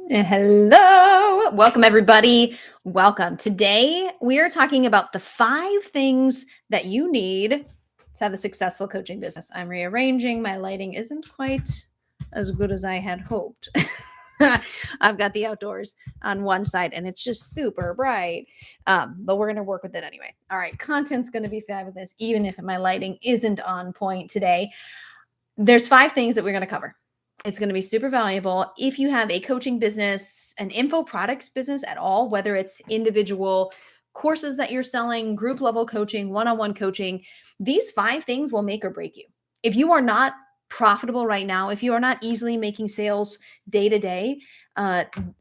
Hello. Welcome, everybody. Welcome. Today, we are talking about the 5 things that you need to have a successful coaching business. I'm rearranging. My lighting isn't quite as good as I had hoped. I've got the outdoors on one side and it's just super bright. But we're going to work with it anyway. All right. Content's going to be fabulous, even if my lighting isn't on point today. There's 5 things that we're going to cover. It's going to be super valuable if you have a coaching business, an info products business at all, whether it's individual courses that you're selling, group level coaching, one-on-one coaching. These 5 things will make or break you. If you are not profitable right now, if you are not easily making sales day to day,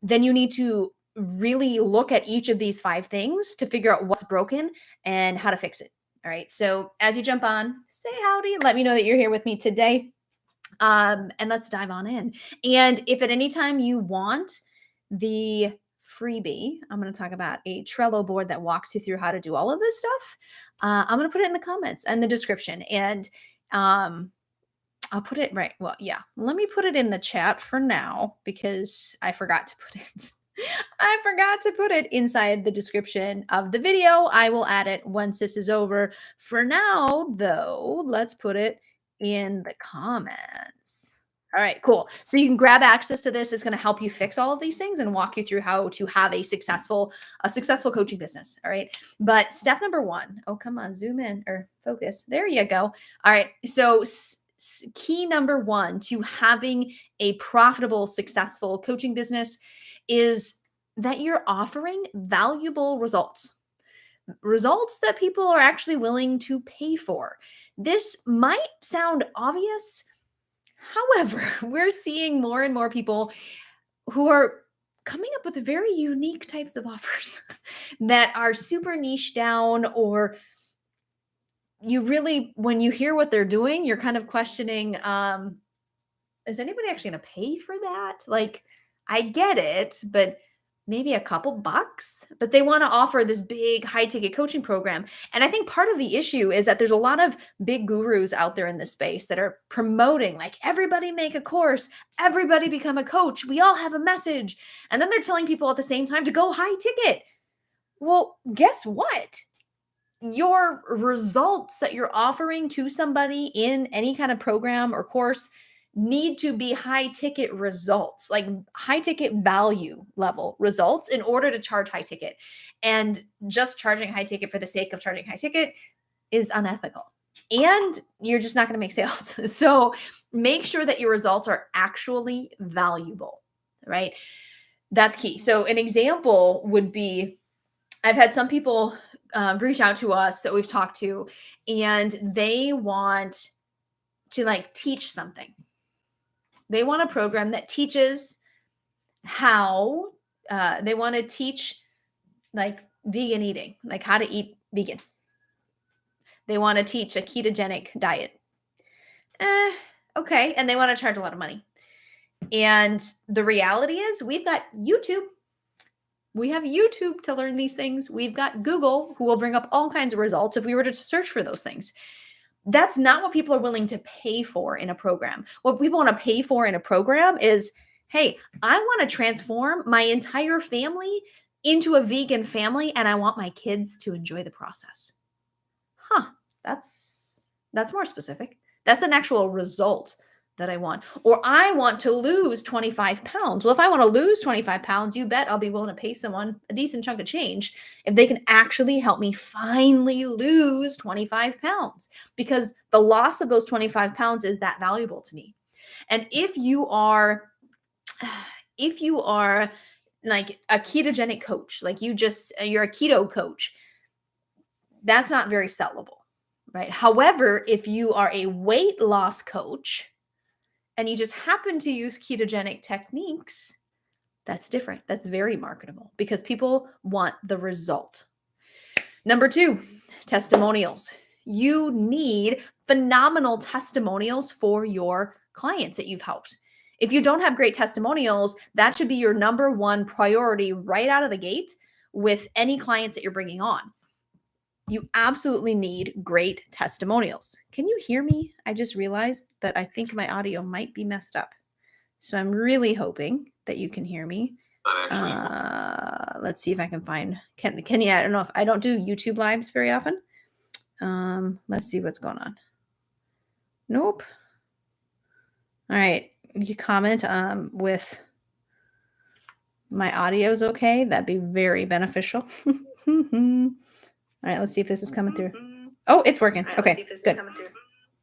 then you need to really look at each of these 5 things to figure out what's broken and how to fix it. All right. So as you jump on, say howdy. Let me know that you're here with me today. And let's dive on in. And if at any time you want the freebie, I'm going to talk about a Trello board that walks you through how to do all of this stuff. I'm going to put it in the comments and the description. And I'll put it right. Well, yeah, let me put it in the chat for now because I forgot to put it. I forgot to put it inside the description of the video. I will add it once this is over. For now, though, let's put it in the comments. All right, cool. So you can grab access to this. It's going to help you fix all of these things and walk you through how to have a successful coaching business. All right. But step number 1, oh, come on, zoom in or focus. There you go. All right. So key number 1 to having a profitable, successful coaching business is that you're offering valuable results that people are actually willing to pay for. This might sound obvious. However, we're seeing more and more people who are coming up with very unique types of offers that are super niche down, or you really, when you hear what they're doing, you're kind of questioning, is anybody actually going to pay for that? Like, I get it, but maybe a couple bucks, but they want to offer this big high ticket coaching program. And I think part of the issue is that there's a lot of big gurus out there in this space that are promoting, like, everybody make a course, everybody become a coach, we all have a message. And then they're telling people at the same time to go high ticket. Well, guess what? Your results that you're offering to somebody in any kind of program or course need to be high ticket results, like high ticket value level results, in order to charge high ticket. And just charging high ticket for the sake of charging high ticket is unethical. And you're just not going to make sales. So make sure that your results are actually valuable, right? That's key. So an example would be, I've had some people reach out to us that we've talked to, and they want to like teach something. They want a program that teaches how they want to teach like vegan eating, like how to eat vegan. They want to teach a ketogenic diet. Okay. And they want to charge a lot of money. And the reality is we've got YouTube. We have YouTube to learn these things. We've got Google, who will bring up all kinds of results if we were to search for those things. That's not what people are willing to pay for in a program. What people want to pay for in a program is, hey, I want to transform my entire family into a vegan family, and I want my kids to enjoy the process. That's more specific. That's an actual result that I want. Or I want to lose 25 pounds. Well, if I want to lose 25 pounds, you bet I'll be willing to pay someone a decent chunk of change if they can actually help me finally lose 25 pounds, because the loss of those 25 pounds is that valuable to me. And if you are like a ketogenic coach, like you're a keto coach, that's not very sellable, right? However, if you are a weight loss coach, and you just happen to use ketogenic techniques, that's different. That's very marketable because people want the result. Number 2, testimonials. You need phenomenal testimonials for your clients that you've helped. If you don't have great testimonials, that should be your number 1 priority right out of the gate with any clients that you're bringing on. You absolutely need great testimonials. Can you hear me? I just realized that I think my audio might be messed up. So I'm really hoping that you can hear me. Actually, Let's see if I can find Kenny. I don't know if I don't do YouTube lives very often. Let's see what's going on. Nope. All right. You comment with my audio's okay. That'd be very beneficial. All right, let's see if this is coming through. Oh, it's working. Okay, good.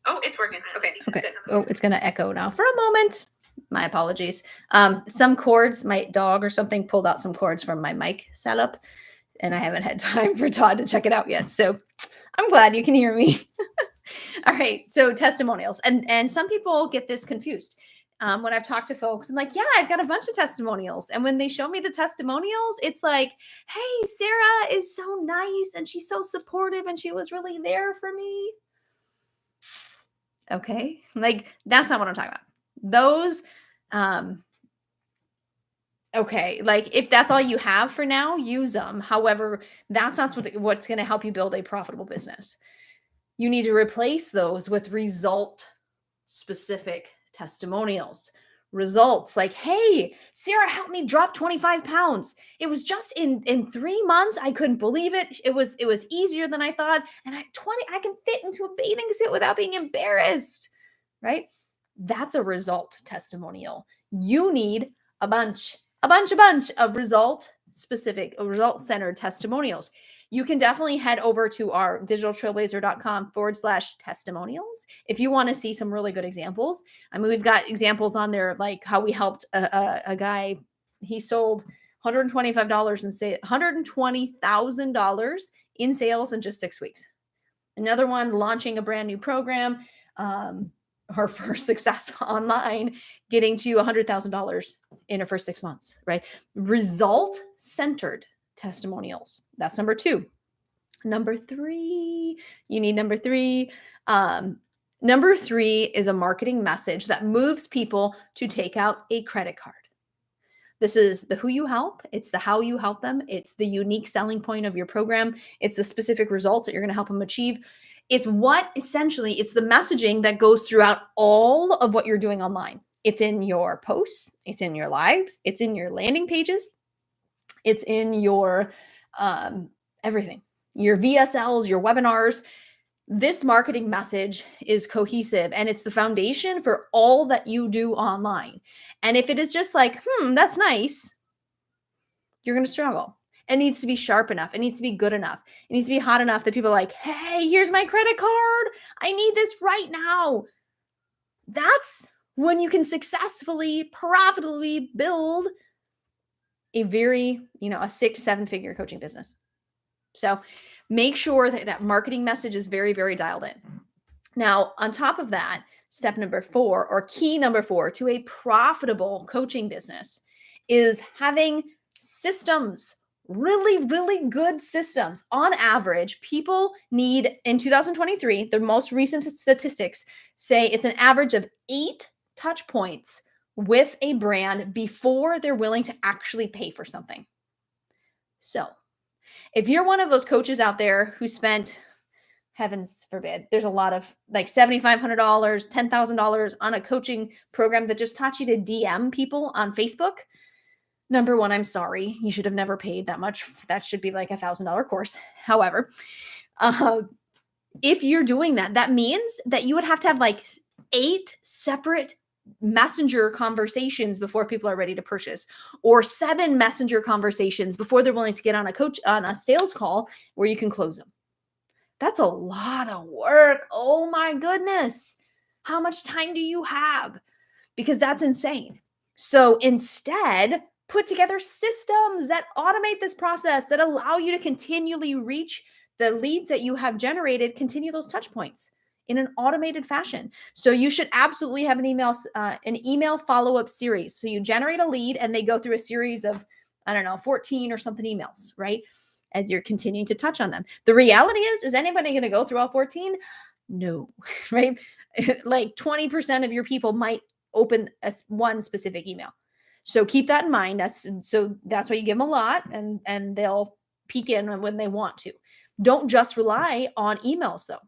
Oh, it's working. Okay. Okay. Oh, it's gonna echo now for a moment. My apologies. Some cords, my dog or something pulled out some cords from my mic setup, and I haven't had time for Todd to check it out yet. So I'm glad you can hear me. All right. So testimonials. And some people get this confused. When I've talked to folks, I'm like, yeah, I've got a bunch of testimonials. And when they show me the testimonials, it's like, hey, Sarah is so nice and she's so supportive and she was really there for me. Okay. Like, that's not what I'm talking about. Those, okay, like if that's all you have for now, use them. However, that's not what's going to help you build a profitable business. You need to replace those with result specific testimonials. Results like, hey, Sarah helped me drop 25 pounds. It was just in 3 months. I couldn't believe it. It was easier than I thought. And I can fit into a bathing suit without being embarrassed. Right? That's a result testimonial. You need a bunch of result specific, result centered testimonials. You can definitely head over to our digitaltrailblazer.com/testimonials if you want to see some really good examples. I mean, we've got examples on there like how we helped a guy. He sold $125 in $120,000 in sales in just 6 weeks. Another one launching a brand new program. Her first success online, getting to $100,000 in her first 6 months, right? Result centered testimonials. That's number 2. Number 3, you need number 3. Number 3 is a marketing message that moves people to take out a credit card. This is the who you help. It's the how you help them. It's the unique selling point of your program. It's the specific results that you're going to help them achieve. It's what essentially, it's the messaging that goes throughout all of what you're doing online. It's in your posts. It's in your lives. It's in your landing pages. It's in your everything, your VSLs, your webinars. This marketing message is cohesive and it's the foundation for all that you do online. And if it is just like, that's nice, you're going to struggle. It needs to be sharp enough. It needs to be good enough. It needs to be hot enough that people are like, hey, here's my credit card. I need this right now. That's when you can successfully, profitably build a very, a 6-7 figure coaching business. So make sure that that marketing message is very, very dialed in. Now, on top of that, step number 4 or key number 4 to a profitable coaching business is having systems, really, really good systems. On average, people need, in 2023, the most recent statistics say it's an average of 8 touch points with a brand before they're willing to actually pay for something. So if you're one of those coaches out there who spent, heavens forbid, there's a lot of like $7,500, $10,000 on a coaching program that just taught you to DM people on Facebook. Number 1, I'm sorry. You should have never paid that much. That should be like $1,000 course. However, if you're doing that, that means that you would have to have like 8 separate messenger conversations before people are ready to purchase, or 7 messenger conversations before they're willing to get on a sales call where you can close them. That's a lot of work. Oh my goodness. How much time do you have? Because that's insane. So instead, put together systems that automate this process, that allow you to continually reach the leads that you have generated, continue those touch points in an automated fashion. So you should absolutely have an email follow-up series. So you generate a lead and they go through a series of, 14 or something emails, right? As you're continuing to touch on them. The reality is anybody going to go through all 14? No, right? Like 20% of your people might open one specific email. So keep that in mind. That's why you give them a lot and they'll peek in when they want to. Don't just rely on emails though.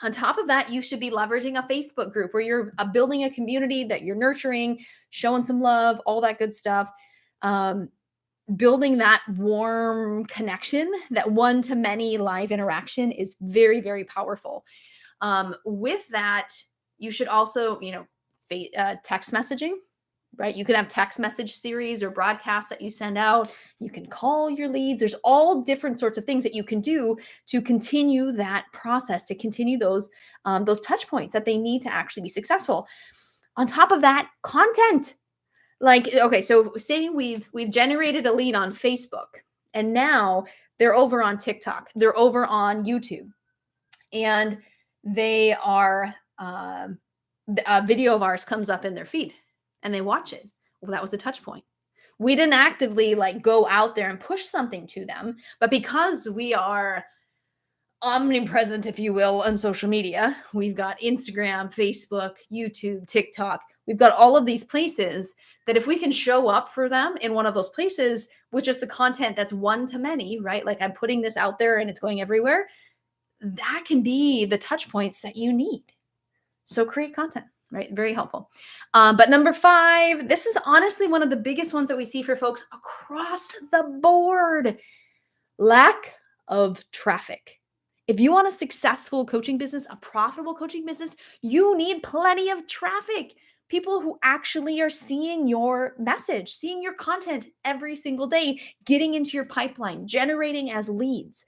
On top of that, you should be leveraging a Facebook group where you're building a community that you're nurturing, showing some love, all that good stuff. Um, Building that warm connection, that one to many live interaction is very, very powerful. With that, you should also, text messaging, right? You can have text message series or broadcasts that you send out. You can call your leads. There's all different sorts of things that you can do to continue that process, to continue those touch points that they need to actually be successful. On top of that, content. Like, okay, so say we've generated a lead on Facebook, and now they're over on TikTok, they're over on YouTube, and they are a video of ours comes up in their feed and they watch it. Well, that was a touch point. We didn't actively like go out there and push something to them, but because we are omnipresent, if you will, on social media, we've got Instagram, Facebook, YouTube, TikTok. We've got all of these places that if we can show up for them in one of those places with just the content that's one to many, right? Like I'm putting this out there and it's going everywhere, that can be the touch points that you need. So create content, right? Very helpful. But number 5, this is honestly one of the biggest ones that we see for folks across the board: lack of traffic. If you want a successful coaching business, a profitable coaching business, you need plenty of traffic. People who actually are seeing your message, seeing your content every single day, getting into your pipeline, generating as leads.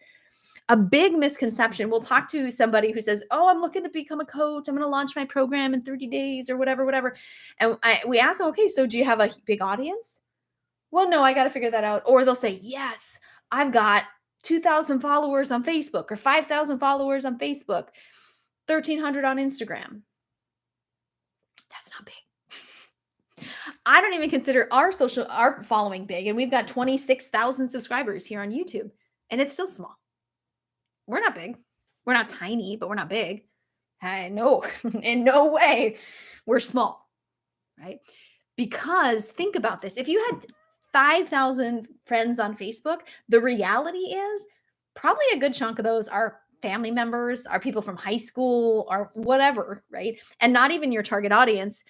A big misconception, we'll talk to somebody who says, oh, I'm looking to become a coach. I'm going to launch my program in 30 days or whatever. And we ask them, okay, so do you have a big audience? Well, no, I got to figure that out. Or they'll say, yes, I've got 2,000 followers on Facebook or 5,000 followers on Facebook, 1,300 on Instagram. That's not big. I don't even consider our following big. And we've got 26,000 subscribers here on YouTube, and it's still small. We're not big. We're not tiny, but we're not big. No, in no way. We're small, right? Because think about this. If you had 5,000 friends on Facebook, the reality is probably a good chunk of those are family members, are people from high school, or whatever, right? And not even your target audience.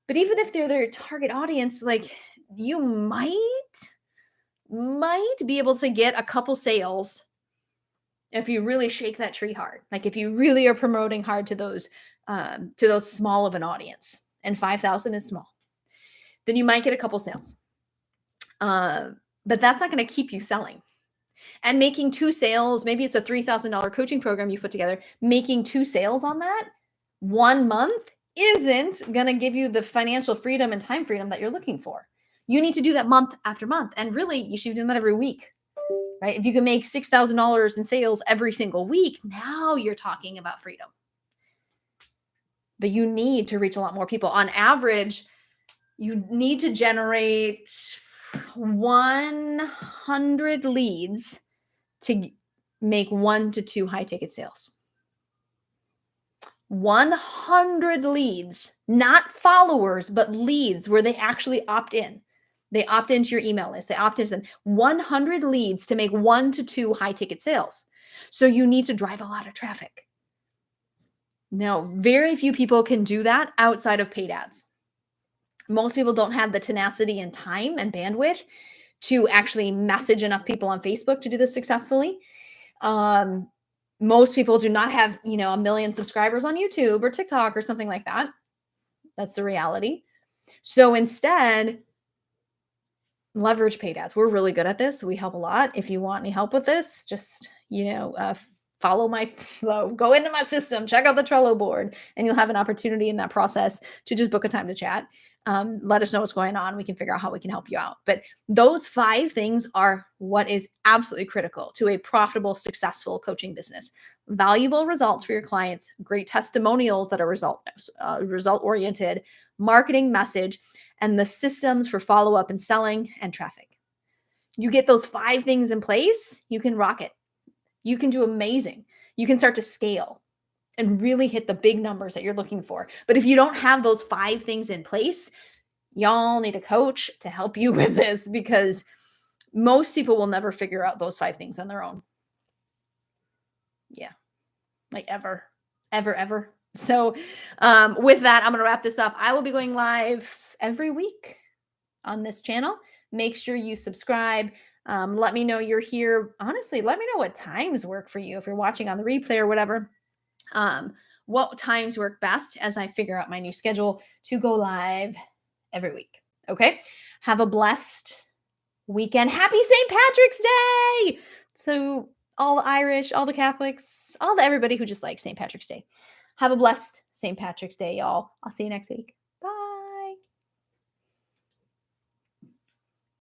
But even if they're their target audience, like you might be able to get a couple sales if you really shake that tree hard. Like if you really are promoting hard to those small of an audience, and 5,000 is small, then you might get a couple sales. But that's not going to keep you selling. And making 2 sales, maybe it's a $3,000 coaching program you put together, making 2 sales on that 1 month isn't going to give you the financial freedom and time freedom that you're looking for. You need to do that month after month. And really, you should be doing that every week, right? If you can make $6,000 in sales every single week, now you're talking about freedom. But you need to reach a lot more people. On average, you need to generate 100 leads to make 1 to 2 high ticket sales. 100 leads, not followers, but leads where they actually opt in. They opt into your email list. They opt into 100 leads to make 1 to 2 high ticket sales. So you need to drive a lot of traffic. Now, very few people can do that outside of paid ads. Most people don't have the tenacity and time and bandwidth to actually message enough people on Facebook to do this successfully. Most people do not have, 1 million subscribers on YouTube or TikTok or something like that. That's the reality. So instead, leverage paid ads. We're really good at this. We help a lot. If you want any help with this, just, follow my flow, go into my system, check out the Trello board, and you'll have an opportunity in that process to just book a time to chat. Let us know what's going on. We can figure out how we can help you out. But those 5 things are what is absolutely critical to a profitable, successful coaching business. Valuable results for your clients, great testimonials that are result-oriented, marketing message, and the systems for follow-up and selling and traffic. You get those 5 things in place, you can rock it. You can do amazing. You can start to scale and really hit the big numbers that you're looking for. But if you don't have those 5 things in place, y'all need a coach to help you with this, because most people will never figure out those 5 things on their own. Yeah, like ever. ever. So with that, I'm going to wrap this up. I will be going live every week on this channel. Make sure you subscribe. Let me know you're here. Honestly, let me know what times work for you if you're watching on the replay or whatever. What times work best as I figure out my new schedule to go live every week. Okay. Have a blessed weekend. Happy St. Patrick's Day. So all the Irish, all the Catholics, everybody who just likes St. Patrick's Day. Have a blessed St. Patrick's Day, y'all. I'll see you next week.